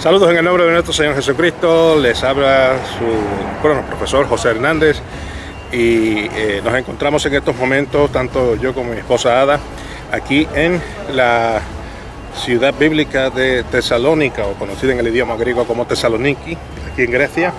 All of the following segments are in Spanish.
Saludos en el nombre de nuestro Señor Jesucristo. Les habla su profesor José Hernández y nos encontramos en estos momentos, tanto yo como mi esposa Ada, aquí en la ciudad bíblica de Tesalónica, o conocida en el idioma griego como Tesaloniki, aquí en Grecia.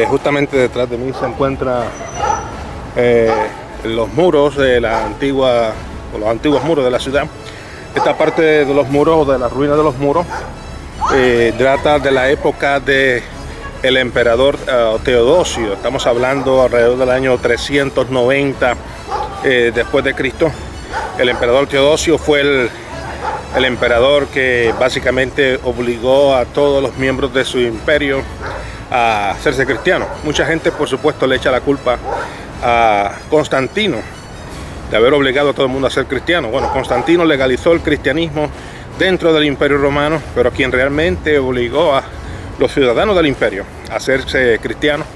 Justamente detrás de mí se encuentran los muros de la antigua, o los antiguos muros de la ciudad. Esta parte de los muros, o de la ruina de los muros, trata de la época del emperador Teodosio. Estamos hablando alrededor del año 390 después de Cristo. El emperador Teodosio fue el emperador que básicamente obligó a todos los miembros de su imperio a hacerse cristianos. Mucha gente, por supuesto, le echa la culpa a Constantino de haber obligado a todo el mundo a ser cristiano. Bueno, Constantino legalizó el cristianismo dentro del Imperio Romano, pero quien realmente obligó a los ciudadanos del imperio a hacerse cristianos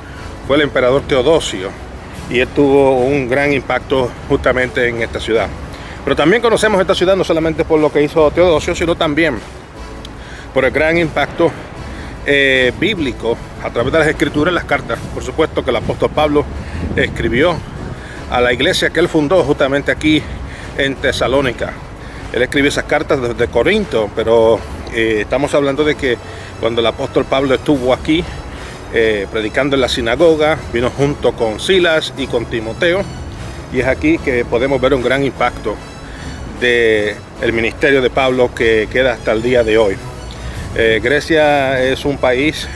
fue el emperador Teodosio, y él tuvo un gran impacto justamente en esta ciudad. Pero también conocemos esta ciudad no solamente por lo que hizo Teodosio, sino también por el gran impacto bíblico a través de las escrituras y las cartas. Por supuesto que el apóstol Pablo escribió a la iglesia que él fundó justamente aquí en Tesalónica. Él escribió esas cartas desde Corinto, pero estamos hablando de que cuando el apóstol Pablo estuvo aquí predicando en la sinagoga, vino junto con Silas y con Timoteo, y es aquí que podemos ver un gran impacto del ministerio de Pablo que queda hasta el día de hoy. Grecia es un país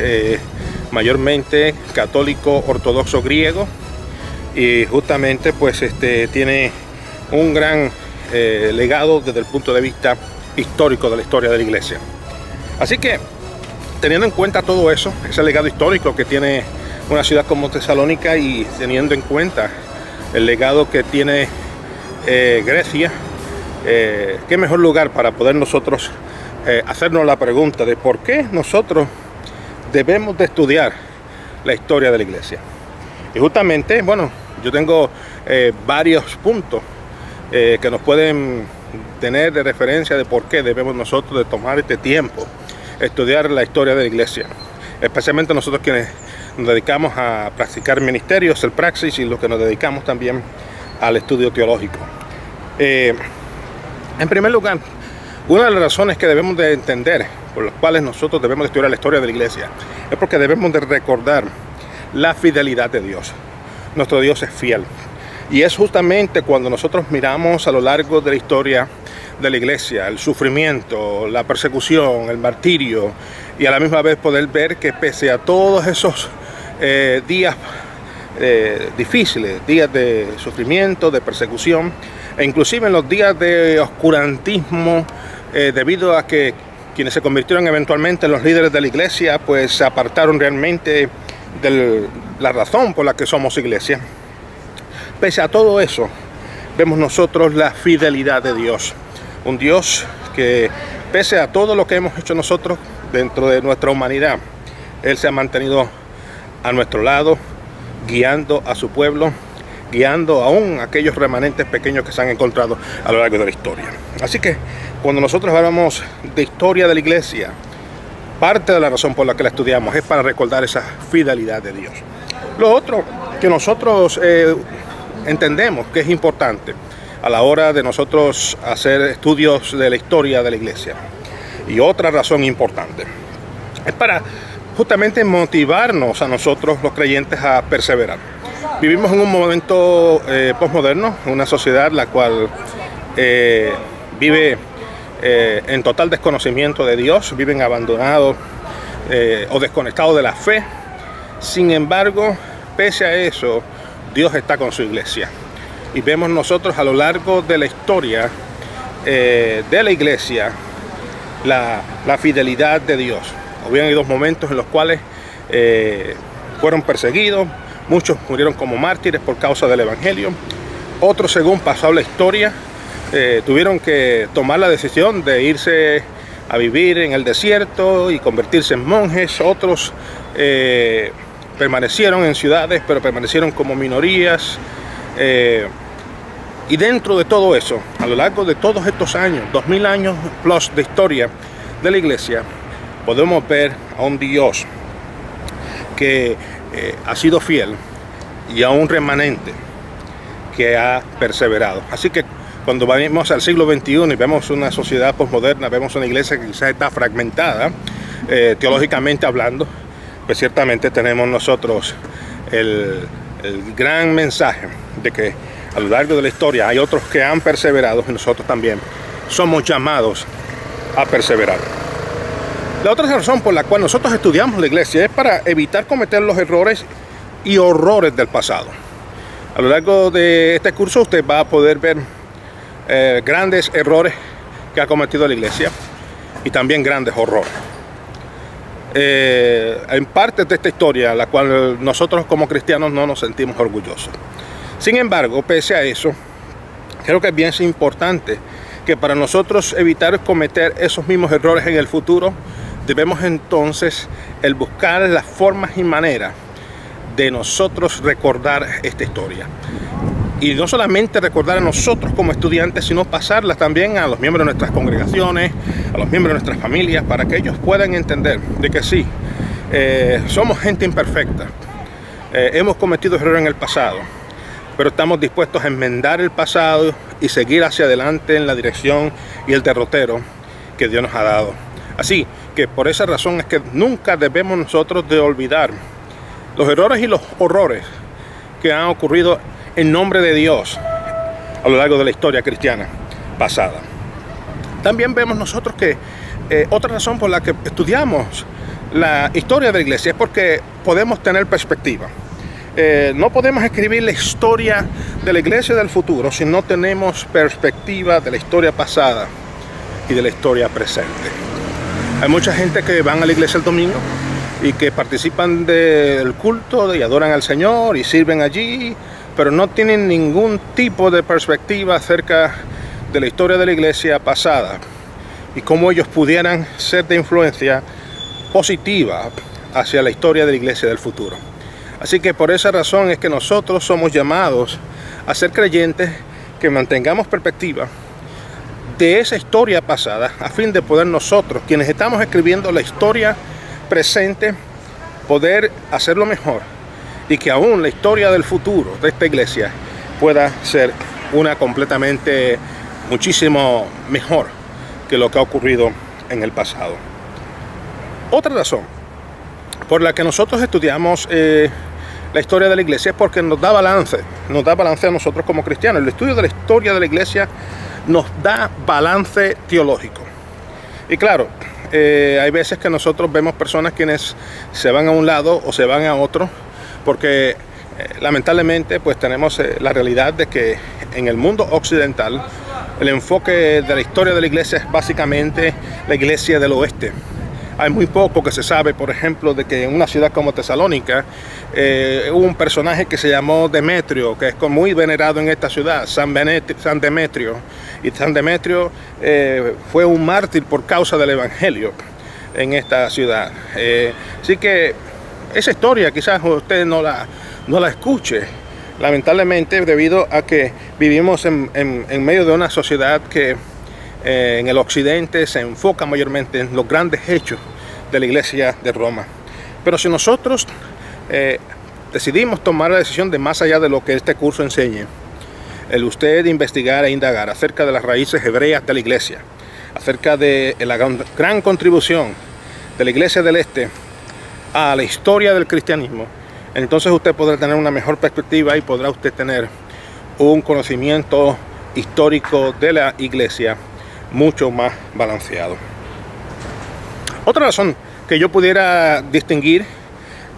mayormente católico ortodoxo griego, y justamente pues tiene un gran legado desde el punto de vista histórico de la historia de la iglesia. Así que, teniendo en cuenta todo eso, ese legado histórico que tiene una ciudad como Tesalónica, y teniendo en cuenta el legado que tiene Grecia, qué mejor lugar para poder nosotros hacernos la pregunta de por qué nosotros debemos de estudiar la historia de la iglesia. Y justamente, bueno, yo tengo varios puntos que nos pueden tener de referencia de por qué debemos nosotros de tomar este tiempo, estudiar la historia de la iglesia, especialmente nosotros quienes nos dedicamos a practicar ministerios, el praxis, y los que nos dedicamos también al estudio teológico. En primer lugar, una de las razones que debemos de entender por las cuales nosotros debemos de estudiar la historia de la iglesia es porque debemos de recordar la fidelidad de Dios. Nuestro Dios es fiel. Y es justamente cuando nosotros miramos a lo largo de la historia de la iglesia, el sufrimiento, la persecución, el martirio, y a la misma vez poder ver que pese a todos esos días difíciles, días de sufrimiento, de persecución, e inclusive en los días de oscurantismo, debido a que quienes se convirtieron eventualmente en los líderes de la iglesia, pues se apartaron realmente de la razón por la que somos iglesia. Pese a todo eso, vemos nosotros la fidelidad de Dios. Un Dios que, pese a todo lo que hemos hecho nosotros dentro de nuestra humanidad, Él se ha mantenido a nuestro lado, guiando a su pueblo, guiando aún a aquellos remanentes pequeños que se han encontrado a lo largo de la historia. Así que, cuando nosotros hablamos de historia de la iglesia, parte de la razón por la que la estudiamos es para recordar esa fidelidad de Dios. Lo otro que nosotros entendemos que es importante a la hora de nosotros hacer estudios de la historia de la iglesia, y otra razón importante, es para justamente motivarnos a nosotros los creyentes a perseverar. Vivimos en un momento posmoderno, una sociedad la cual vive en total desconocimiento de Dios, viven abandonados o desconectados de la fe. Sin embargo, pese a eso, Dios está con su iglesia, y vemos nosotros a lo largo de la historia de la iglesia la fidelidad de Dios. Habían habido momentos en los cuales fueron perseguidos, muchos murieron como mártires por causa del evangelio, otros, según pasó la historia, tuvieron que tomar la decisión de irse a vivir en el desierto y convertirse en monjes. Otros permanecieron en ciudades, pero permanecieron como minorías. Y dentro de todo eso, a lo largo de todos estos años, 2000 años plus de historia de la iglesia, podemos ver a un Dios que ha sido fiel y a un remanente que ha perseverado. Así que cuando vamos al siglo XXI y vemos una sociedad posmoderna, vemos una iglesia que quizás está fragmentada, teológicamente hablando, pues ciertamente tenemos nosotros el gran mensaje de que a lo largo de la historia hay otros que han perseverado y nosotros también somos llamados a perseverar. La otra razón por la cual nosotros estudiamos la iglesia es para evitar cometer los errores y horrores del pasado. A lo largo de este curso usted va a poder ver grandes errores que ha cometido la iglesia y también grandes horrores. En parte de esta historia, la cual nosotros como cristianos no nos sentimos orgullosos. Sin embargo, pese a eso, creo que es bien importante que para nosotros evitar cometer esos mismos errores en el futuro, debemos entonces el buscar las formas y maneras de nosotros recordar esta historia. Y no solamente recordar a nosotros como estudiantes, sino pasarla también a los miembros de nuestras congregaciones, a los miembros de nuestras familias, para que ellos puedan entender de que sí, somos gente imperfecta, hemos cometido errores en el pasado, pero estamos dispuestos a enmendar el pasado y seguir hacia adelante en la dirección y el derrotero que Dios nos ha dado. Así que por esa razón es que nunca debemos nosotros de olvidar los errores y los horrores que han ocurrido en nombre de Dios a lo largo de la historia cristiana pasada. También vemos nosotros que otra razón por la que estudiamos la historia de la iglesia es porque podemos tener perspectiva. No podemos escribir la historia de la iglesia del futuro si no tenemos perspectiva de la historia pasada y de la historia presente. Hay mucha gente que van a la iglesia el domingo y que participan del culto y adoran al Señor y sirven allí, pero no tienen ningún tipo de perspectiva acerca de la historia de la iglesia pasada y cómo ellos pudieran ser de influencia positiva hacia la historia de la iglesia del futuro. Así que por esa razón es que nosotros somos llamados a ser creyentes que mantengamos perspectiva de esa historia pasada, a fin de poder nosotros, quienes estamos escribiendo la historia presente, poder hacerlo mejor y que aún la historia del futuro de esta iglesia pueda ser una completamente muchísimo mejor que lo que ha ocurrido en el pasado. Otra razón por la que nosotros estudiamos la historia de la iglesia es porque nos da balance a nosotros como cristianos. El estudio de la historia de la iglesia nos da balance teológico. Y claro, hay veces que nosotros vemos personas quienes se van a un lado o se van a otro, porque lamentablemente pues tenemos la realidad de que en el mundo occidental el enfoque de la historia de la iglesia es básicamente la iglesia del oeste. Hay muy poco que se sabe, por ejemplo, de que en una ciudad como Tesalónica hubo un personaje que se llamó Demetrio, que es muy venerado en esta ciudad, San Demetrio. Y San Demetrio fue un mártir por causa del evangelio en esta ciudad. Así que esa historia quizás usted no la escuche, lamentablemente, debido a que vivimos en medio de una sociedad que en el occidente se enfoca mayormente en los grandes hechos de la iglesia de Roma. Pero si nosotros decidimos tomar la decisión de más allá de lo que este curso enseñe, el usted investigar e indagar acerca de las raíces hebreas de la iglesia, acerca de la gran contribución de la iglesia del este a la historia del cristianismo, entonces usted podrá tener una mejor perspectiva y podrá usted tener un conocimiento histórico de la iglesia mucho más balanceado. Otra razón que yo pudiera distinguir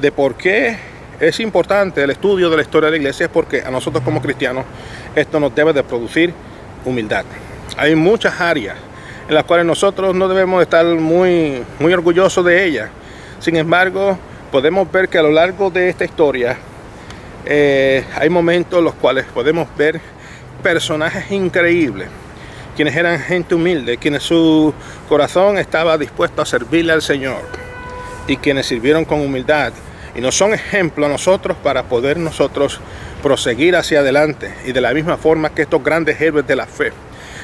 de por qué es importante el estudio de la historia de la iglesia es porque a nosotros como cristianos esto nos debe de producir humildad. Hay muchas áreas en las cuales nosotros no debemos estar muy orgullosos de ellas. Sin embargo, podemos ver que a lo largo de esta historia hay momentos en los cuales podemos ver personajes increíbles, quienes eran gente humilde, quienes su corazón estaba dispuesto a servirle al Señor y quienes sirvieron con humildad y nos son ejemplo a nosotros para poder nosotros proseguir hacia adelante. Y de la misma forma que estos grandes héroes de la fe,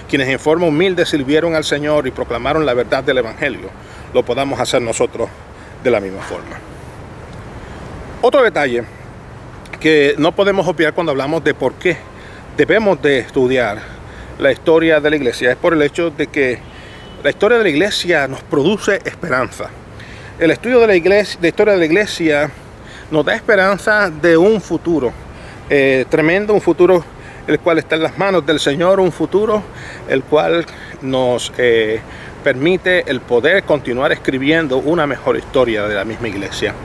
quienes en forma humilde sirvieron al Señor y proclamaron la verdad del Evangelio, lo podamos hacer nosotros de la misma forma. Otro detalle que no podemos obviar cuando hablamos de por qué debemos de estudiar la historia de la iglesia es por el hecho de que la historia de la iglesia nos produce esperanza. El estudio de la historia de la iglesia nos da esperanza de un futuro tremendo, un futuro el cual está en las manos del Señor, un futuro el cual nos permite el poder continuar escribiendo una mejor historia de la misma iglesia.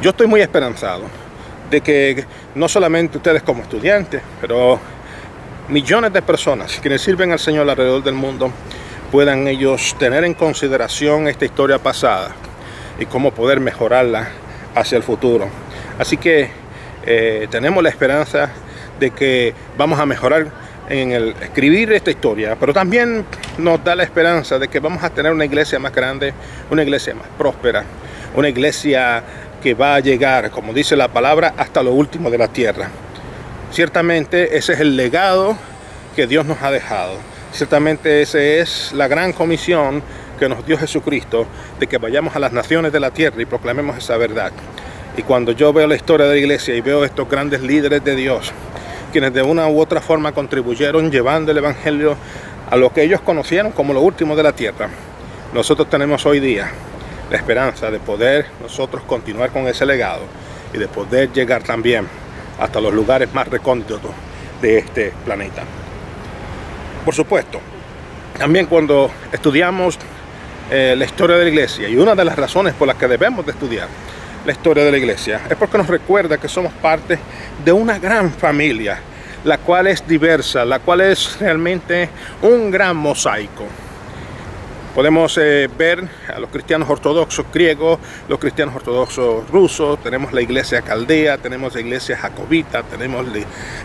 Yo estoy muy esperanzado de que no solamente ustedes como estudiantes, pero millones de personas quienes sirven al Señor alrededor del mundo puedan ellos tener en consideración esta historia pasada y cómo poder mejorarla hacia el futuro. Así que tenemos la esperanza de que vamos a mejorar en el escribir esta historia, pero también nos da la esperanza de que vamos a tener una iglesia más grande, una iglesia más próspera, una iglesia que va a llegar, como dice la palabra, hasta lo último de la tierra. Ciertamente ese es el legado que Dios nos ha dejado. Ciertamente esa es la gran comisión que nos dio Jesucristo, de que vayamos a las naciones de la tierra y proclamemos esa verdad. Y cuando yo veo la historia de la iglesia y veo estos grandes líderes de Dios, quienes de una u otra forma contribuyeron llevando el evangelio a lo que ellos conocieron como lo último de la tierra, nosotros tenemos hoy día la esperanza de poder nosotros continuar con ese legado y de poder llegar también hasta los lugares más recónditos de este planeta. Por supuesto, también cuando estudiamos la historia de la iglesia, y una de las razones por las que debemos de estudiar la historia de la iglesia es porque nos recuerda que somos parte de una gran familia, la cual es diversa, la cual es realmente un gran mosaico. Podemos ver a los cristianos ortodoxos griegos, los cristianos ortodoxos rusos, tenemos la iglesia caldea, tenemos la iglesia jacobita, tenemos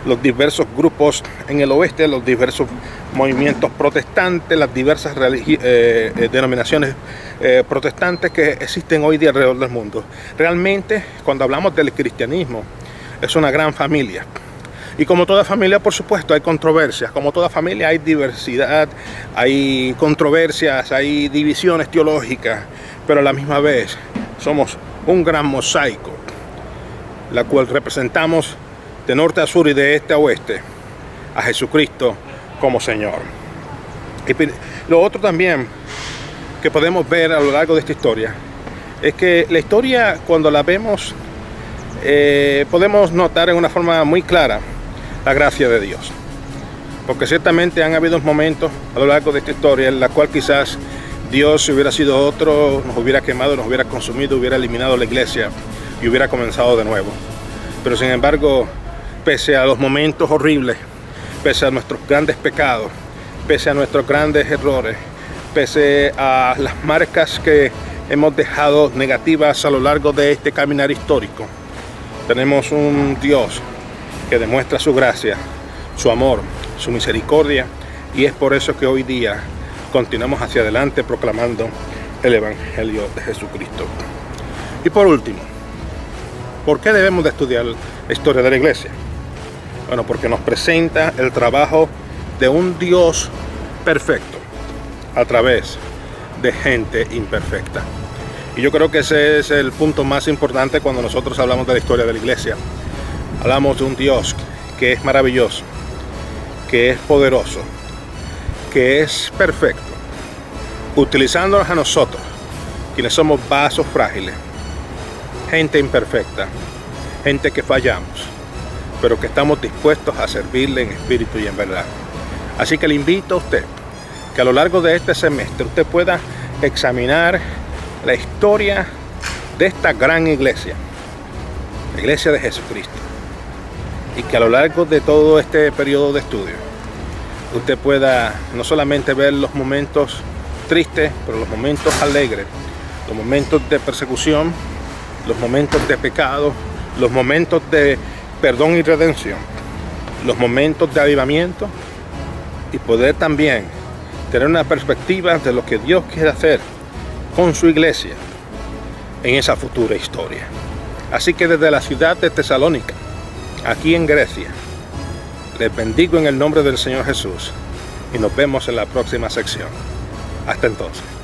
los diversos grupos en el oeste, los diversos movimientos protestantes, las diversas denominaciones protestantes que existen hoy día alrededor del mundo. Realmente, cuando hablamos del cristianismo, es una gran familia. Y como toda familia, por supuesto, hay controversias. Como toda familia hay diversidad, hay controversias, hay divisiones teológicas, pero a la misma vez somos un gran mosaico, la cual representamos de norte a sur y de este a oeste a Jesucristo como Señor. Y lo otro también que podemos ver a lo largo de esta historia es que la historia, cuando la vemos, podemos notar en una forma muy clara la gracia de Dios, porque ciertamente han habido momentos a lo largo de esta historia en la cual quizás Dios, si hubiera sido otro, nos hubiera quemado, nos hubiera consumido, hubiera eliminado la iglesia y hubiera comenzado de nuevo. Pero sin embargo, pese a los momentos horribles, pese a nuestros grandes pecados, pese a nuestros grandes errores, pese a las marcas que hemos dejado negativas a lo largo de este caminar histórico, tenemos un Dios que demuestra su gracia, su amor, su misericordia, y es por eso que hoy día continuamos hacia adelante proclamando el Evangelio de Jesucristo. Y por último, ¿por qué debemos de estudiar la historia de la iglesia? Bueno, porque nos presenta el trabajo de un Dios perfecto a través de gente imperfecta. Y yo creo que ese es el punto más importante cuando nosotros hablamos de la historia de la iglesia. Hablamos de un Dios que es maravilloso, que es poderoso, que es perfecto, utilizándonos a nosotros, quienes somos vasos frágiles, gente imperfecta, gente que fallamos, pero que estamos dispuestos a servirle en espíritu y en verdad. Así que le invito a usted que a lo largo de este semestre usted pueda examinar la historia de esta gran iglesia, la iglesia de Jesucristo, y que a lo largo de todo este periodo de estudio usted pueda no solamente ver los momentos tristes, pero los momentos alegres, los momentos de persecución, los momentos de pecado, los momentos de perdón y redención, los momentos de avivamiento, y poder también tener una perspectiva de lo que Dios quiere hacer con su iglesia en esa futura historia. Así que desde la ciudad de Tesalónica, aquí en Grecia, les bendigo en el nombre del Señor Jesús y nos vemos en la próxima sección. Hasta entonces.